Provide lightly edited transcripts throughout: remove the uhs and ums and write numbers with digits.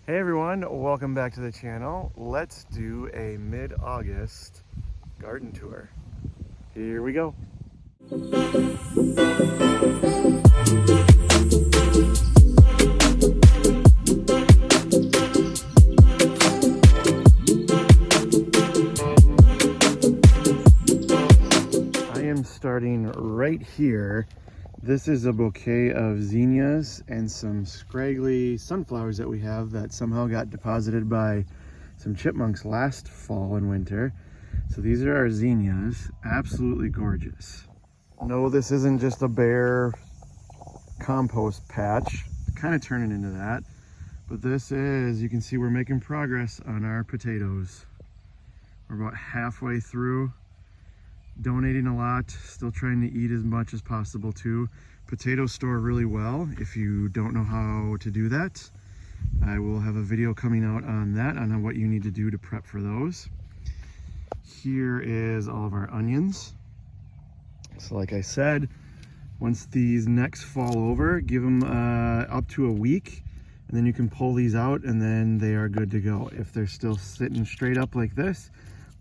Hey everyone, welcome back to the channel. Let's do a mid-August garden tour. Here we go. I am starting right here. This is a bouquet of zinnias and some scraggly sunflowers that we have that somehow got deposited by some chipmunks last fall and winter. So these are our zinnias, absolutely gorgeous. No, this isn't just a bare compost patch, kind of turning into that. But this is, you can see we're making progress on our potatoes. We're about halfway through. Donating a lot, still trying to eat as much as possible too. Potatoes store really well. If you don't know how to do that, I will have a video coming out on that, on what you need to do to prep for those. Here is all of our onions. So like I said, once these necks fall over, give them up to a week, and then you can pull these out and then they are good to go. If they're still sitting straight up like this,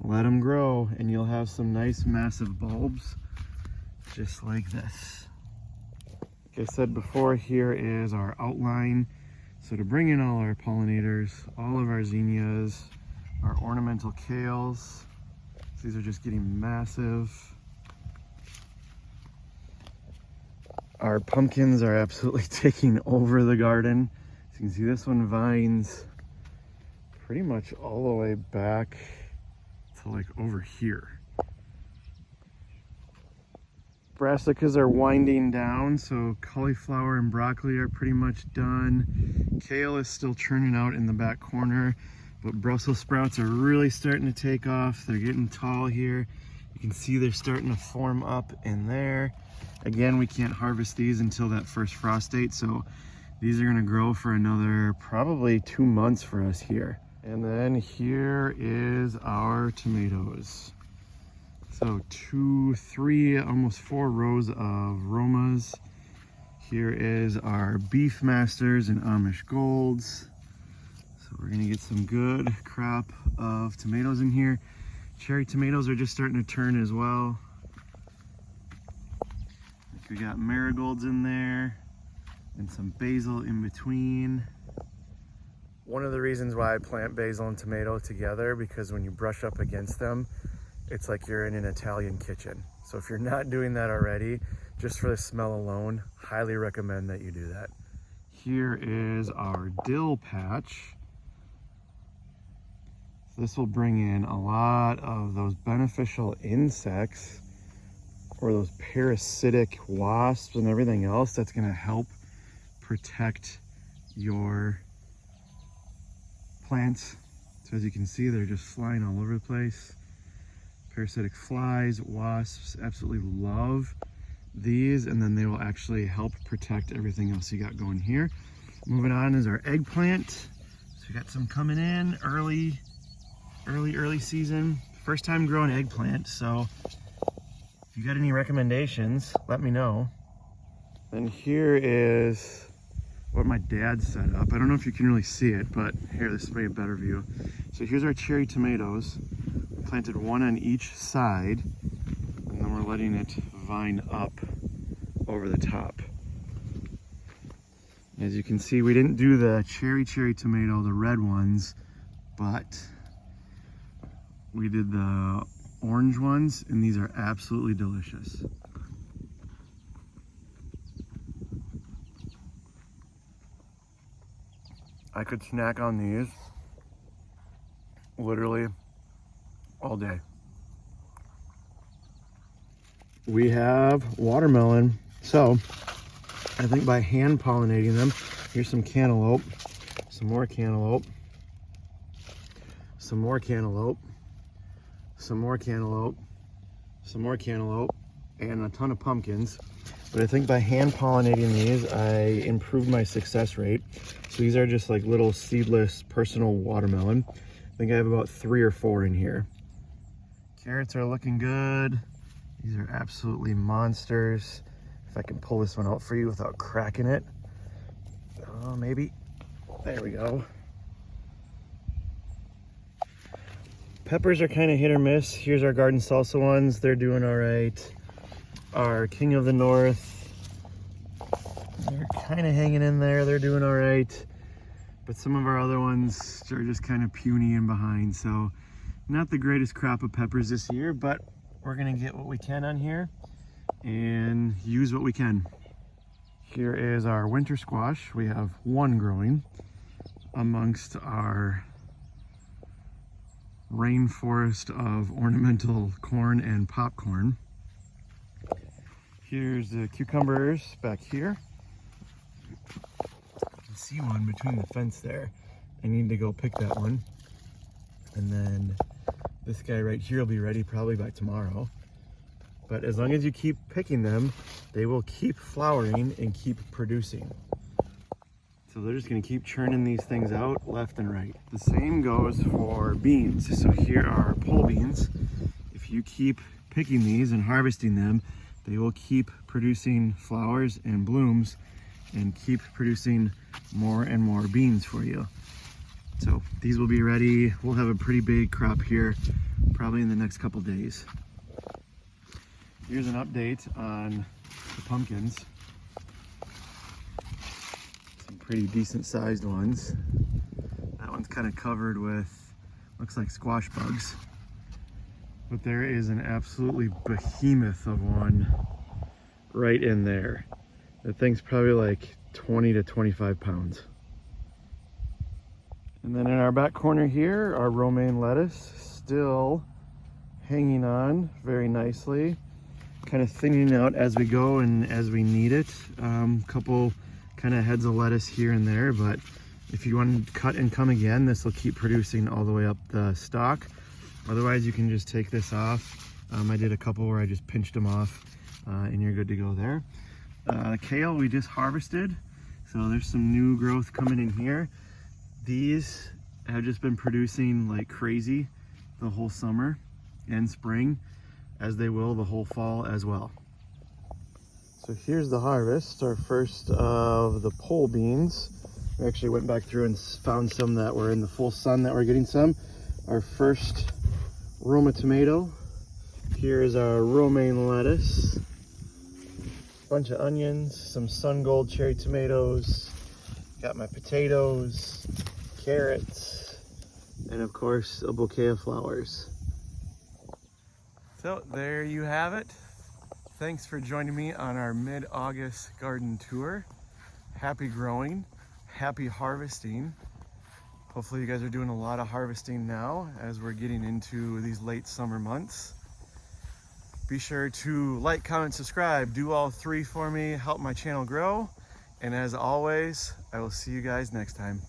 let them grow and you'll have some nice massive bulbs just like this. Like I said before, here is our outline. So to bring in all our pollinators, all of our zinnias, our ornamental kales, these are just getting massive. Our pumpkins are absolutely taking over the garden. So you can see this one vines pretty much all the way back to like over here. Brassicas are winding down, so cauliflower and broccoli are pretty much done. Kale is still churning out in the back corner, but Brussels sprouts are really starting to take off. They're getting tall here. You can see they're starting to form up in there. Again, we can't harvest these until that first frost date, so these are gonna grow for another probably 2 months for us here. And then here is our tomatoes. So 2, 3, almost 4 rows of Romas. Here is our Beef Masters and Amish Golds. So we're gonna get some good crop of tomatoes in here. Cherry tomatoes are just starting to turn as well. We got marigolds in there and some basil in between. One of the reasons why I plant basil and tomato together, because when you brush up against them, it's like you're in an Italian kitchen. So if you're not doing that already, just for the smell alone, highly recommend that you do that. Here is our dill patch. So this will bring in a lot of those beneficial insects, or those parasitic wasps and everything else that's gonna help protect your plants. So as you can see, they're just flying all over the place. Parasitic flies, wasps, absolutely love these, and then they will actually help protect everything else you got going here. Moving on is our eggplant. So we got some coming in early season. First time growing eggplant, so if you got any recommendations, let me know. And here is what my dad set up. I don't know if you can really see it, but here, this is maybe a better view. So here's our cherry tomatoes. Planted one on each side, and then we're letting it vine up over the top. As you can see, we didn't do the cherry tomato, the red ones, but we did the orange ones, and these are absolutely delicious. I could snack on these literally all day. We have watermelon. So I think by hand pollinating them, here's some cantaloupe, some more cantaloupe, some more cantaloupe, some more cantaloupe, some more cantaloupe, and a ton of pumpkins. But I think by hand pollinating these, I improved my success rate. So these are just like little seedless personal watermelon. I think I have about 3 or 4 in here. Carrots are looking good. These are absolutely monsters. If I can pull this one out for you without cracking it. Oh, maybe. There we go. Peppers are kind of hit or miss. Here's our garden salsa ones. They're doing all right. Our King of the North, they're kind of hanging in there. They're doing all right. But some of our other ones are just kind of puny and behind. So not the greatest crop of peppers this year, but we're gonna get what we can on here and use what we can. Here is our winter squash. We have one growing amongst our rainforest of ornamental corn and popcorn. Here's the cucumbers back here. You can see one between the fence there. I need to go pick that one. And then this guy right here will be ready probably by tomorrow. But as long as you keep picking them, they will keep flowering and keep producing. So they're just gonna keep churning these things out left and right. The same goes for beans. So here are pole beans. If you keep picking these and harvesting them, they will keep producing flowers and blooms and keep producing more and more beans for you. So these will be ready. We'll have a pretty big crop here probably in the next couple days. Here's an update on the pumpkins. Some pretty decent sized ones. That one's kind of covered with, looks like squash bugs. But there is an absolutely behemoth of one right in there. That thing's probably like 20 to 25 pounds. And then in our back corner here, our romaine lettuce, still hanging on very nicely. Kind of thinning out as we go and as we need it. Couple kind of heads of lettuce here and there, but if you want to cut and come again, this will keep producing all the way up the stalk. Otherwise, you can just take this off. I did a couple where I just pinched them off and you're good to go there. Kale we just harvested, so there's some new growth coming in here. These have just been producing like crazy the whole summer and spring, as they will the whole fall as well. So here's the harvest, our first of the pole beans. We actually went back through and found some that were in the full sun that we're getting some. Our first Roma tomato. Here is our romaine lettuce. Bunch of onions, some sun gold cherry tomatoes. Got my potatoes, carrots, and of course a bouquet of flowers. So there you have it. Thanks for joining me on our mid-August garden tour. Happy growing, happy harvesting. Hopefully you guys are doing a lot of harvesting now as we're getting into these late summer months. Be sure to like, comment, subscribe, do all three for me, help my channel grow. And as always, I will see you guys next time.